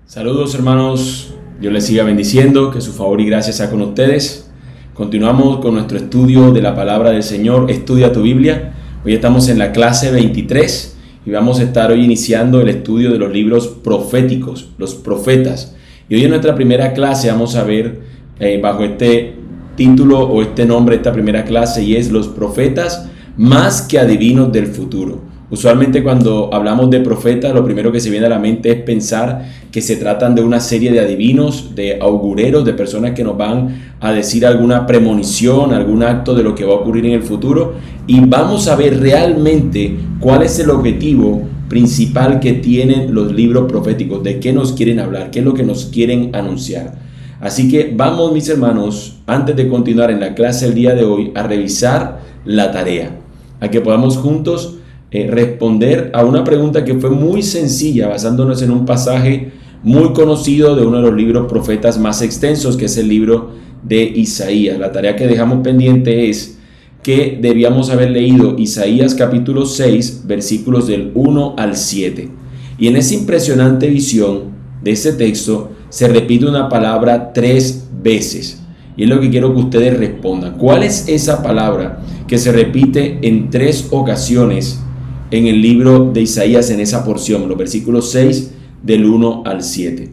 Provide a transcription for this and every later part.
Saludos hermanos, Dios les siga bendiciendo, que su favor y gracia sea con ustedes. Continuamos con nuestro estudio de la palabra del Señor, Estudia tu Biblia. Hoy estamos en la clase 23 y vamos a estar hoy iniciando el estudio de los libros proféticos, los profetas. Y hoy en nuestra primera clase vamos a ver bajo este título o este nombre, esta primera clase, y es los profetas más que adivinos del futuro. Usualmente cuando hablamos de profetas, lo primero que se viene a la mente es pensar que se tratan de una serie de adivinos, de augureros, de personas que nos van a decir alguna premonición, algún acto de lo que va a ocurrir en el futuro. Y vamos a ver realmente cuál es el objetivo principal que tienen los libros proféticos, de qué nos quieren hablar, qué es lo que nos quieren anunciar. Así que vamos, mis hermanos, antes de continuar en la clase del día de hoy, a revisar la tarea, a que podamos juntos responder a una pregunta que fue muy sencilla, basándonos en un pasaje muy conocido de uno de los libros profetas más extensos, que es el libro de Isaías. La tarea que dejamos pendiente es que debíamos haber leído Isaías capítulo 6, versículos del 1 al 7. Y en esa impresionante visión de ese texto se repite una palabra 3 veces. Y es lo que quiero que ustedes respondan. ¿Cuál es esa palabra que se repite en 3 ocasiones en el libro de Isaías, en esa porción, los versículos 6 del 1 al 7?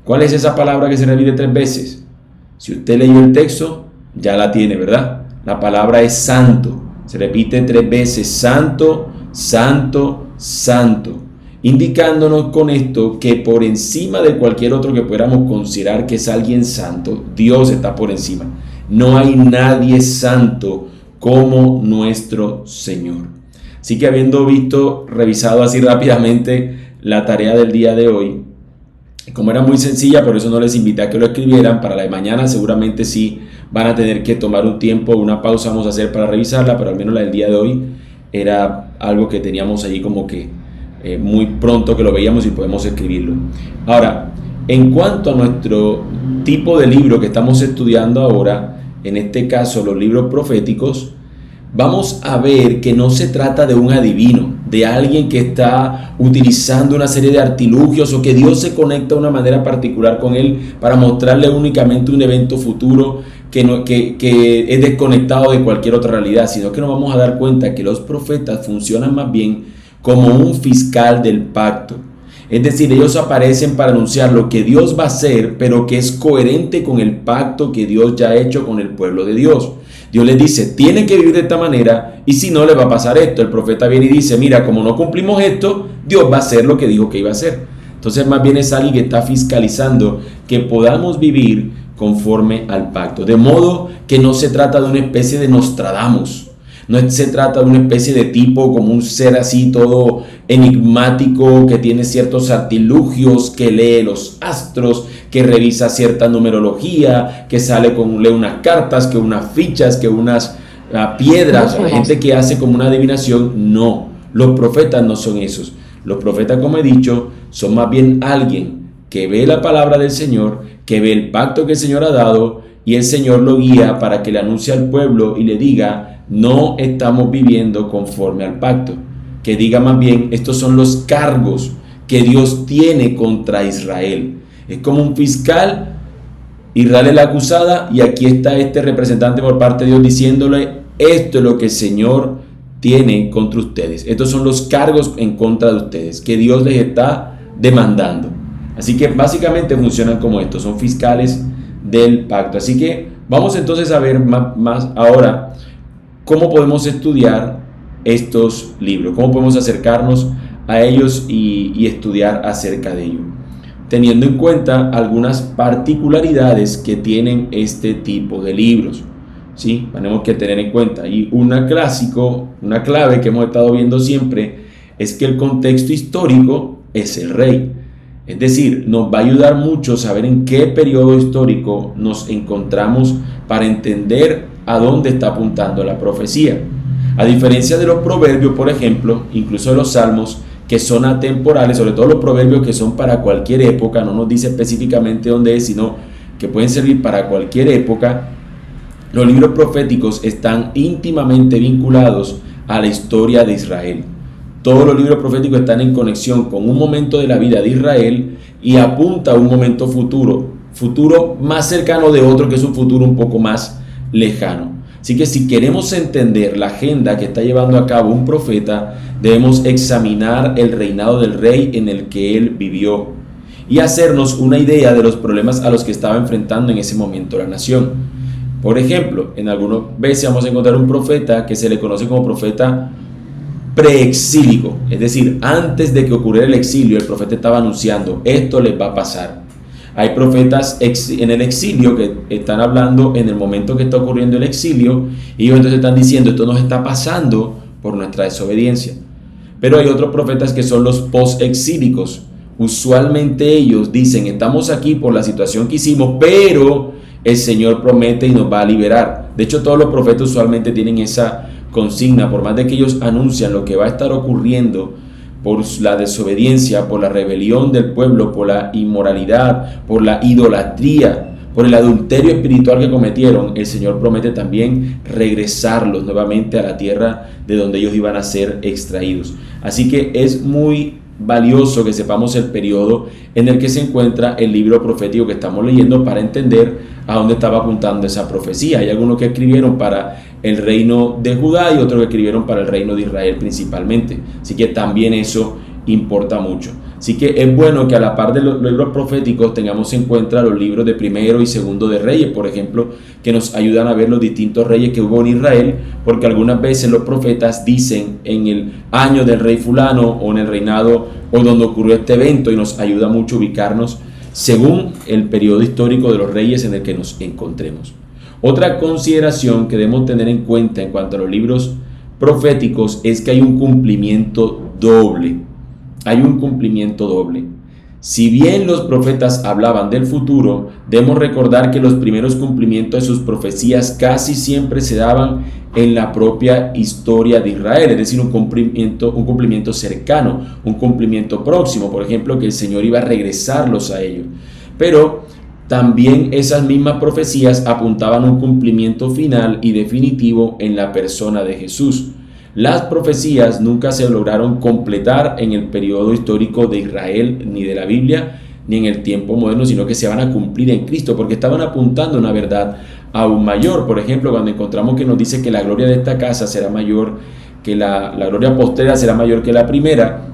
¿Cuál es esa palabra que se repite 3 veces? Si usted leyó el texto, ya la tiene, ¿verdad? La palabra es santo. Se repite 3 veces: santo, santo, santo. Indicándonos con esto que por encima de cualquier otro que pudiéramos considerar que es alguien santo, Dios está por encima. No hay nadie santo como nuestro Señor. Así que habiendo revisado así rápidamente la tarea del día de hoy, como era muy sencilla, por eso no les invité a que lo escribieran. Para la de mañana seguramente sí van a tener que tomar un tiempo, una pausa vamos a hacer para revisarla, pero al menos la del día de hoy era algo que teníamos allí como que muy pronto que lo veíamos y podemos escribirlo. Ahora, en cuanto a nuestro tipo de libro que estamos estudiando ahora, en este caso los libros proféticos, vamos a ver que no se trata de un adivino, de alguien que está utilizando una serie de artilugios o que Dios se conecta de una manera particular con él para mostrarle únicamente un evento futuro que es desconectado de cualquier otra realidad, sino que nos vamos a dar cuenta que los profetas funcionan más bien como un fiscal del pacto. Es decir, ellos aparecen para anunciar lo que Dios va a hacer, pero que es coherente con el pacto que Dios ya ha hecho con el pueblo de Dios. Dios les dice, tienen que vivir de esta manera, y si no, les va a pasar esto. El profeta viene y dice, mira, como no cumplimos esto, Dios va a hacer lo que dijo que iba a hacer. Entonces, más bien es alguien que está fiscalizando que podamos vivir conforme al pacto. De modo que no se trata de una especie de Nostradamus. No se trata de una especie de tipo como un ser así todo enigmático que tiene ciertos artilugios, que lee los astros, que revisa cierta numerología, que lee unas cartas, que unas fichas, que unas piedras. Hay gente que hace como una adivinación. No, los profetas no son esos. Los profetas, como he dicho, son más bien alguien que ve la palabra del Señor, que ve el pacto que el Señor ha dado, y el Señor lo guía para que le anuncie al pueblo y le diga, no estamos viviendo conforme al pacto. Que diga más bien, estos son los cargos que Dios tiene contra Israel. Es como un fiscal, Israel es la acusada, y aquí está este representante por parte de Dios diciéndole, esto es lo que el Señor tiene contra ustedes. Estos son los cargos en contra de ustedes, que Dios les está demandando. Así que básicamente funcionan como estos, son fiscales del pacto. Así que vamos entonces a ver más ahora cómo podemos estudiar estos libros, cómo podemos acercarnos a ellos y estudiar acerca de ellos, teniendo en cuenta algunas particularidades que tienen este tipo de libros. ¿Sí? Tenemos que tener en cuenta. Y una clave que hemos estado viendo siempre es que el contexto histórico es el rey. Es decir, nos va a ayudar mucho saber en qué periodo histórico nos encontramos para entender a dónde está apuntando la profecía. A diferencia de los proverbios, por ejemplo, incluso de los salmos, que son atemporales, sobre todo los proverbios que son para cualquier época, no nos dice específicamente dónde es, sino que pueden servir para cualquier época. Los libros proféticos están íntimamente vinculados a la historia de Israel. Todos los libros proféticos están en conexión con un momento de la vida de Israel y apunta a un momento futuro más cercano de otro, que es un futuro un poco más lejano. Así que si queremos entender la agenda que está llevando a cabo un profeta, debemos examinar el reinado del rey en el que él vivió y hacernos una idea de los problemas a los que estaba enfrentando en ese momento la nación. Por ejemplo, en algunas veces vamos a encontrar un profeta que se le conoce como profeta preexílico, es decir, antes de que ocurriera el exilio, el profeta estaba anunciando: esto les va a pasar. Hay profetas en el exilio que están hablando en el momento que está ocurriendo el exilio, y ellos entonces están diciendo: esto nos está pasando por nuestra desobediencia. Pero hay otros profetas que son los post-exílicos. Usualmente ellos dicen: estamos aquí por la situación que hicimos, pero el Señor promete y nos va a liberar. De hecho, todos los profetas usualmente tienen esa consigna. Por más de que ellos anuncian lo que va a estar ocurriendo por la desobediencia, por la rebelión del pueblo, por la inmoralidad, por la idolatría, por el adulterio espiritual que cometieron, el Señor promete también regresarlos nuevamente a la tierra de donde ellos iban a ser extraídos. Así que es muy valioso que sepamos el periodo en el que se encuentra el libro profético que estamos leyendo para entender a dónde estaba apuntando esa profecía. Hay algunos que escribieron para el reino de Judá y otros que escribieron para el reino de Israel principalmente. Así que también eso importa mucho. Así que es bueno que a la par de los libros proféticos tengamos en cuenta los libros de primero y segundo de Reyes, por ejemplo, que nos ayudan a ver los distintos reyes que hubo en Israel, porque algunas veces los profetas dicen en el año del rey fulano o en el reinado o donde ocurrió este evento, y nos ayuda mucho a ubicarnos según el periodo histórico de los reyes en el que nos encontremos. Otra consideración que debemos tener en cuenta en cuanto a los libros proféticos es que hay un cumplimiento doble. Hay un cumplimiento doble. Si bien los profetas hablaban del futuro, debemos recordar que los primeros cumplimientos de sus profecías casi siempre se daban en la propia historia de Israel, es decir, un cumplimiento cercano, un cumplimiento próximo. Por ejemplo, que el Señor iba a regresarlos a ellos. Pero también esas mismas profecías apuntaban a un cumplimiento final y definitivo en la persona de Jesús. Las profecías nunca se lograron completar en el periodo histórico de Israel, ni de la Biblia, ni en el tiempo moderno, sino que se van a cumplir en Cristo, porque estaban apuntando a una verdad aún mayor. Por ejemplo, cuando encontramos que nos dice que la gloria de esta casa será mayor, que la gloria postrera será mayor que la primera,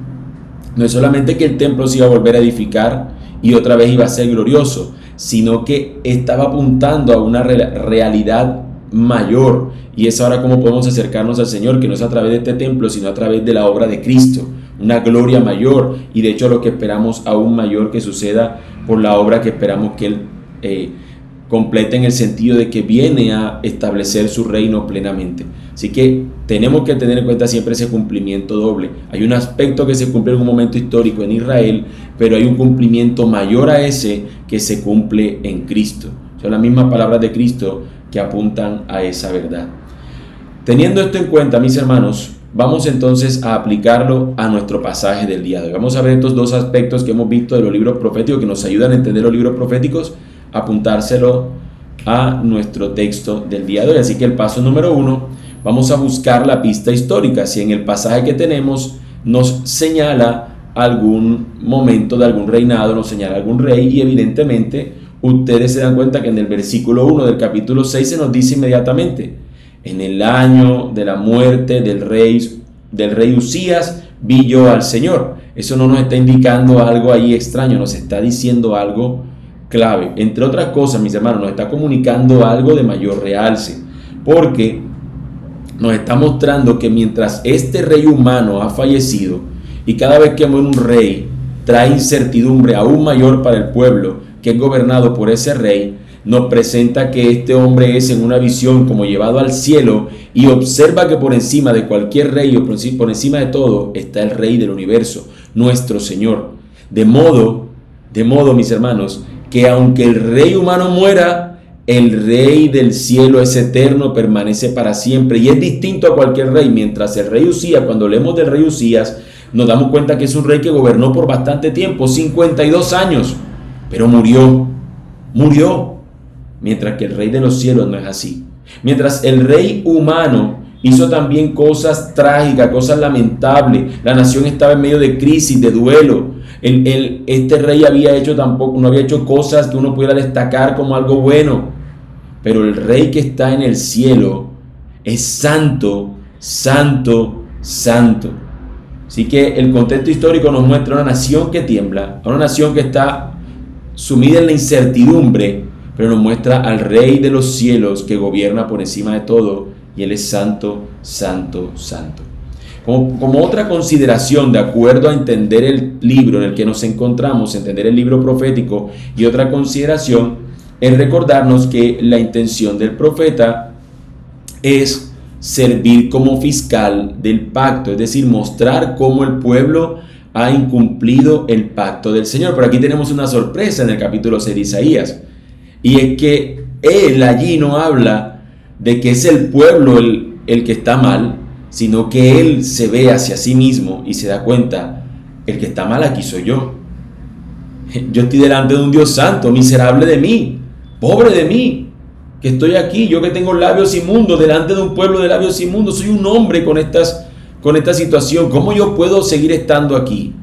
no es solamente que el templo se iba a volver a edificar y otra vez iba a ser glorioso, sino que estaba apuntando a una realidad mayor. Y es ahora cómo podemos acercarnos al Señor, que no es a través de este templo, sino a través de la obra de Cristo, una gloria mayor, y de hecho lo que esperamos aún mayor que suceda por la obra que esperamos que Él complete, en el sentido de que viene a establecer su reino plenamente. Así que tenemos que tener en cuenta siempre ese cumplimiento doble. Hay un aspecto que se cumple en un momento histórico en Israel, pero hay un cumplimiento mayor a ese que se cumple en Cristo. Son las mismas palabras de Cristo que apuntan a esa verdad. Teniendo esto en cuenta, mis hermanos, vamos entonces a aplicarlo a nuestro pasaje del día de hoy. Vamos a ver estos dos aspectos que hemos visto de los libros proféticos, que nos ayudan a entender los libros proféticos, apuntárselo a nuestro texto del día de hoy. Así que el paso número 1, vamos a buscar la pista histórica. Si en el pasaje que tenemos nos señala algún momento de algún reinado, nos señala algún rey, y evidentemente ustedes se dan cuenta que en el versículo 1 del capítulo 6 se nos dice inmediatamente: en el año de la muerte del rey Usías vi yo al Señor. Eso no nos está indicando algo ahí extraño, nos está diciendo algo clave. Entre otras cosas, mis hermanos, nos está comunicando algo de mayor realce, porque nos está mostrando que mientras este rey humano ha fallecido, y cada vez que muere un rey trae incertidumbre aún mayor para el pueblo que es gobernado por ese rey, nos presenta que este hombre es en una visión como llevado al cielo y observa que por encima de cualquier rey o por encima de todo está el rey del universo, nuestro Señor. De modo, mis hermanos, que aunque el rey humano muera, el rey del cielo es eterno, permanece para siempre y es distinto a cualquier rey. Mientras el rey Usías, cuando leemos del rey Usías, nos damos cuenta que es un rey que gobernó por bastante tiempo, 52 años, pero murió. Mientras que el rey de los cielos no es así. Mientras el rey humano hizo también cosas trágicas, cosas lamentables. La nación estaba en medio de crisis, de duelo. Este rey no había hecho cosas que uno pudiera destacar como algo bueno. Pero el rey que está en el cielo es santo, santo, santo. Así que el contexto histórico nos muestra una nación que tiembla, una nación que está sumida en la incertidumbre, pero nos muestra al Rey de los cielos que gobierna por encima de todo, y Él es santo, santo, santo. Como otra consideración, de acuerdo a entender el libro en el que nos encontramos, entender el libro profético, y otra consideración es recordarnos que la intención del profeta es servir como fiscal del pacto, es decir, mostrar cómo el pueblo ha incumplido el pacto del Señor. Pero aquí tenemos una sorpresa en el capítulo 6 de Isaías, y es que él allí no habla de que es el pueblo el que está mal, sino que él se ve hacia sí mismo y se da cuenta: el que está mal aquí soy yo. Yo estoy delante de un Dios santo, miserable de mí, pobre de mí, que estoy aquí, yo que tengo labios inmundos, delante de un pueblo de labios inmundos. Soy un hombre con esta situación. ¿Cómo yo puedo seguir estando aquí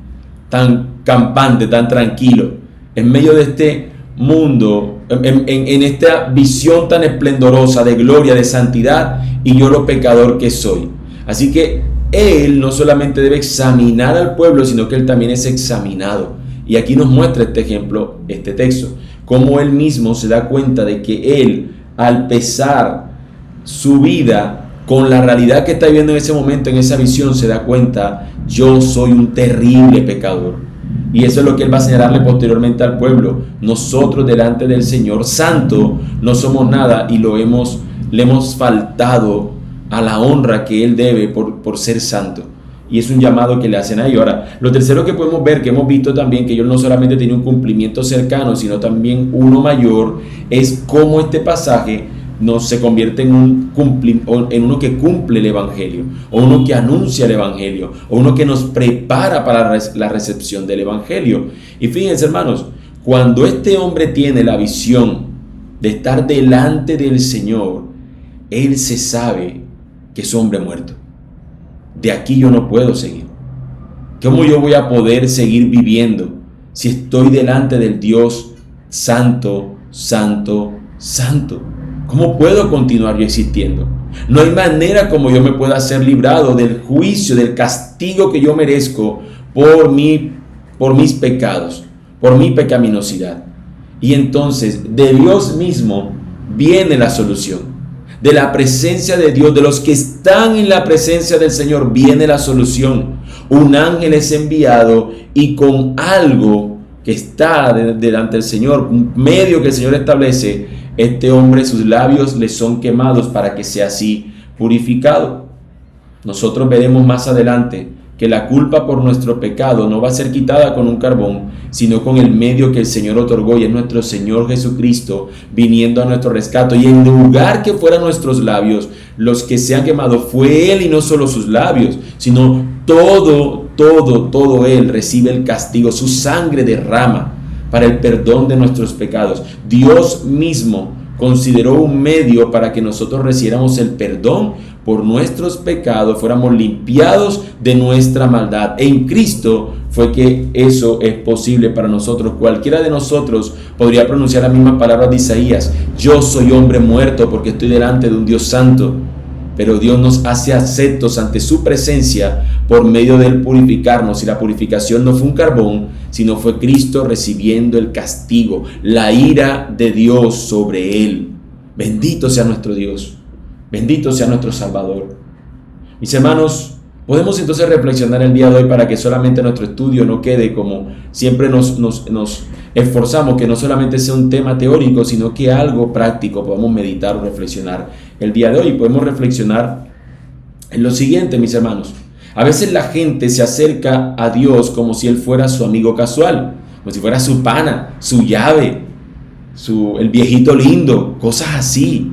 tan campante, tan tranquilo, en medio de este mundo, en esta visión tan esplendorosa de gloria, de santidad, y yo lo pecador que soy? Así que él no solamente debe examinar al pueblo, sino que él también es examinado. Y aquí nos muestra este ejemplo, este texto, cómo él mismo se da cuenta de que él, al pesar su vida con la realidad que está viviendo en ese momento, en esa visión, se da cuenta: yo soy un terrible pecador. Y eso es lo que él va a señalarle posteriormente al pueblo: nosotros delante del Señor santo no somos nada, y le hemos faltado a la honra que él debe por ser santo. Y es un llamado que le hacen a ellos. Ahora, lo tercero que podemos ver, que hemos visto también, que ellos no solamente tienen un cumplimiento cercano, sino también uno mayor, es cómo este pasaje se convierte en uno que cumple el Evangelio, o uno que anuncia el Evangelio, o uno que nos prepara para la recepción del Evangelio. Y fíjense, hermanos, cuando este hombre tiene la visión de estar delante del Señor, él se sabe que es hombre muerto. De aquí yo no puedo seguir. ¿Cómo yo voy a poder seguir viviendo si estoy delante del Dios santo, santo, santo? ¿Cómo puedo continuar yo existiendo? No hay manera como yo me pueda ser librado del juicio, del castigo que yo merezco por mis pecados, por mi pecaminosidad. Y entonces de Dios mismo viene la solución. De la presencia de Dios, de los que están en la presencia del Señor, viene la solución. Un ángel es enviado, y con algo que está delante del Señor, un medio que el Señor establece, este hombre, sus labios le son quemados para que sea así purificado. Nosotros veremos más adelante que la culpa por nuestro pecado no va a ser quitada con un carbón, sino con el medio que el Señor otorgó, y es nuestro Señor Jesucristo viniendo a nuestro rescate. Y en lugar que fueran nuestros labios los que se han quemado, fue Él, y no solo sus labios, sino todo Él recibe el castigo. Su sangre derrama para el perdón de nuestros pecados. Dios mismo consideró un medio para que nosotros recibiéramos el perdón por nuestros pecados, fuéramos limpiados de nuestra maldad. En Cristo fue que eso es posible para nosotros. Cualquiera de nosotros podría pronunciar las mismas palabras de Isaías: yo soy hombre muerto porque estoy delante de un Dios santo. Pero Dios nos hace aceptos ante su presencia por medio de Él purificarnos. Y la purificación no fue un carbón, sino fue Cristo recibiendo el castigo, la ira de Dios sobre Él. Bendito sea nuestro Dios. Bendito sea nuestro Salvador. Mis hermanos, podemos entonces reflexionar el día de hoy para que solamente nuestro estudio no quede como siempre nos esforzamos, que no solamente sea un tema teórico, sino que algo práctico podamos meditar o reflexionar el día de hoy. Podemos reflexionar en lo siguiente, mis hermanos. A veces la gente se acerca a Dios como si Él fuera su amigo casual, como si fuera su pana, su llave, el viejito lindo, cosas así.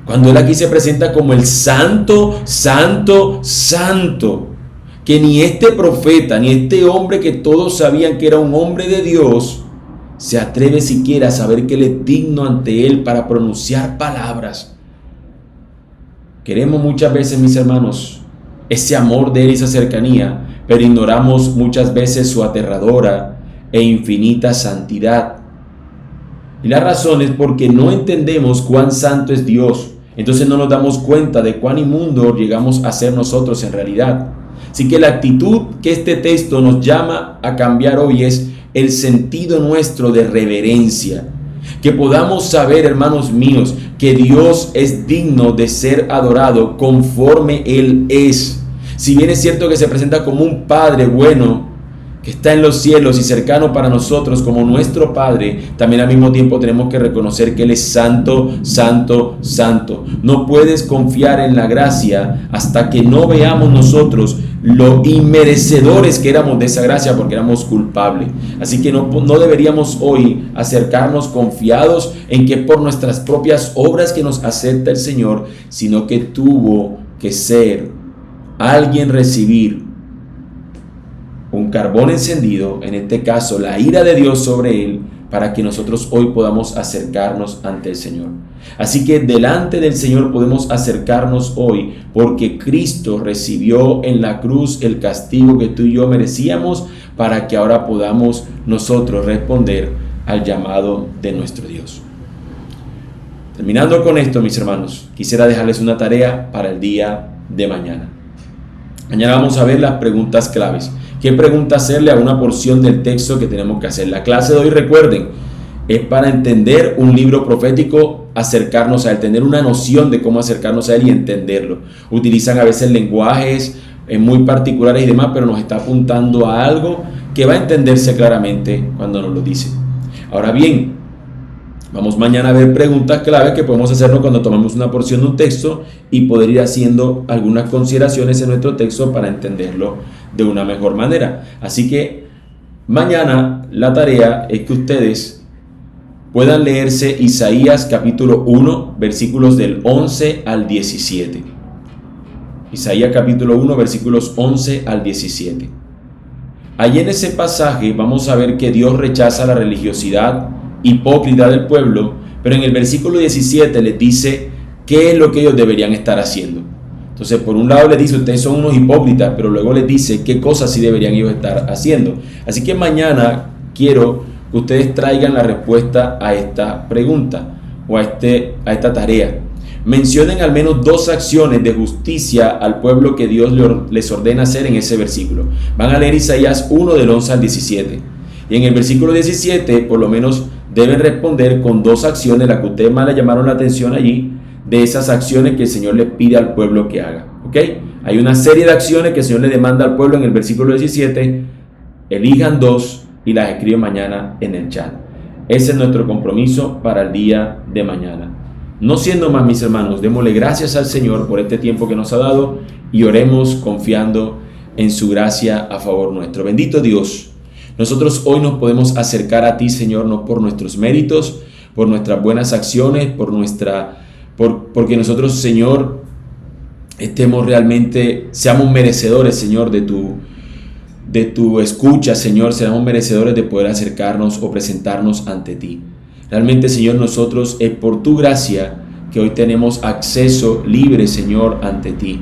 Cuando Él aquí se presenta como el santo, santo, santo, que ni este profeta, ni este hombre que todos sabían que era un hombre de Dios, se atreve siquiera a saber que Él es digno ante Él para pronunciar palabras Queremos muchas veces, mis hermanos, ese amor de Él y esa cercanía, pero ignoramos muchas veces su aterradora e infinita santidad. Y la razón es porque no entendemos cuán santo es Dios. Entonces no nos damos cuenta de cuán inmundo llegamos a ser nosotros en realidad. Así que la actitud que este texto nos llama a cambiar hoy es el sentido nuestro de reverencia. Que podamos saber, hermanos míos, que Dios es digno de ser adorado conforme Él es. Si bien es cierto que se presenta como un Padre bueno, que está en los cielos y cercano para nosotros como nuestro Padre, también al mismo tiempo tenemos que reconocer que Él es santo, santo, santo. No puedes confiar en la gracia hasta que no veamos nosotros lo inmerecedores que éramos de esa gracia, porque éramos culpables. Así que no deberíamos hoy acercarnos confiados en que por nuestras propias obras que nos acepta el Señor, sino que tuvo que ser alguien recibir un carbón encendido, en este caso la ira de Dios sobre él, para que nosotros hoy podamos acercarnos ante el Señor. Así que delante del Señor podemos acercarnos hoy, porque Cristo recibió en la cruz el castigo que tú y yo merecíamos, para que ahora podamos nosotros responder al llamado de nuestro Dios. Terminando con esto, mis hermanos, quisiera dejarles una tarea para el día de mañana. Mañana vamos a ver las preguntas claves. ¿Qué pregunta hacerle a una porción del texto que tenemos que hacer? La clase de hoy, recuerden, es para entender un libro profético, acercarnos a él, tener una noción de cómo acercarnos a él y entenderlo. Utilizan a veces lenguajes muy particulares y demás, pero nos está apuntando a algo que va a entenderse claramente cuando nos lo dice. Ahora bien, vamos mañana a ver preguntas claves que podemos hacernos cuando tomamos una porción de un texto y poder ir haciendo algunas consideraciones en nuestro texto para entenderlo de una mejor manera. Así que mañana la tarea es que ustedes puedan leerse Isaías capítulo 1, versículos del 11 al 17. Isaías capítulo 1, versículos 11 al 17. Allí en ese pasaje vamos a ver que Dios rechaza la religiosidad hipócrita del pueblo, pero en el versículo 17 les dice qué es lo que ellos deberían estar haciendo. Entonces, por un lado les dice, ustedes son unos hipócritas, pero luego les dice qué cosas sí deberían ellos estar haciendo. Así que mañana quiero que ustedes traigan la respuesta a esta pregunta o a esta tarea. Mencionen al menos 2 acciones de justicia al pueblo que Dios les ordena hacer en ese versículo. Van a leer Isaías 1 del 11 al 17. Y en el versículo 17, por lo menos, deben responder con 2 acciones, las que ustedes más le llamaron la atención allí, de esas acciones que el Señor le pide al pueblo que haga. ¿Ok? Hay una serie de acciones que el Señor le demanda al pueblo en el versículo 17. Elijan 2 y las escriben mañana en el chat. Ese es nuestro compromiso para el día de mañana. No siendo más, mis hermanos, démosle gracias al Señor por este tiempo que nos ha dado y oremos confiando en su gracia a favor nuestro. Bendito Dios, nosotros hoy nos podemos acercar a ti, Señor, no por nuestros méritos, por nuestras buenas acciones, porque nosotros, Señor, seamos merecedores, Señor, de tu escucha, Señor, seamos merecedores de poder acercarnos o presentarnos ante ti. Realmente, Señor, nosotros es por tu gracia que hoy tenemos acceso libre, Señor, ante ti.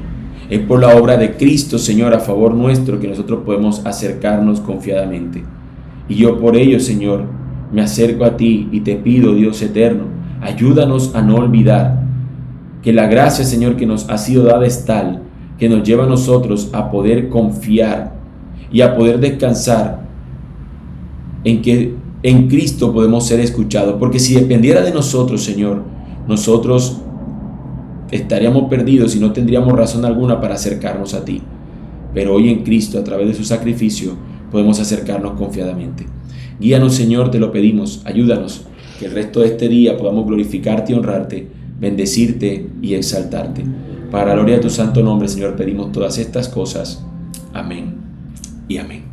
Es por la obra de Cristo, Señor, a favor nuestro que nosotros podemos acercarnos confiadamente. Y yo por ello, Señor, me acerco a ti y te pido, Dios eterno, ayúdanos a no olvidar que la gracia, Señor, que nos ha sido dada es tal que nos lleva a nosotros a poder confiar y a poder descansar en que en Cristo podemos ser escuchados. Porque si dependiera de nosotros, Señor, nosotros estaríamos perdidos y no tendríamos razón alguna para acercarnos a ti. Pero hoy en Cristo, a través de su sacrificio, podemos acercarnos confiadamente. Guíanos, Señor, te lo pedimos. Ayúdanos que el resto de este día podamos glorificarte y honrarte, bendecirte y exaltarte. Para la gloria de tu santo nombre, Señor, pedimos todas estas cosas. Amén y amén.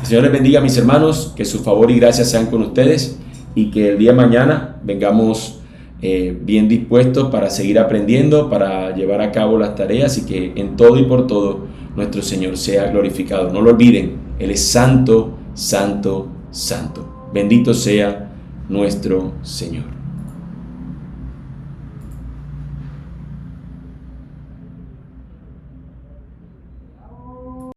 El Señor les bendiga, mis hermanos, que su favor y gracia sean con ustedes y que el día de mañana vengamos bien dispuestos para seguir aprendiendo, para llevar a cabo las tareas y que en todo y por todo nuestro Señor sea glorificado. No lo olviden, Él es santo, santo, santo. Bendito sea nuestro Señor.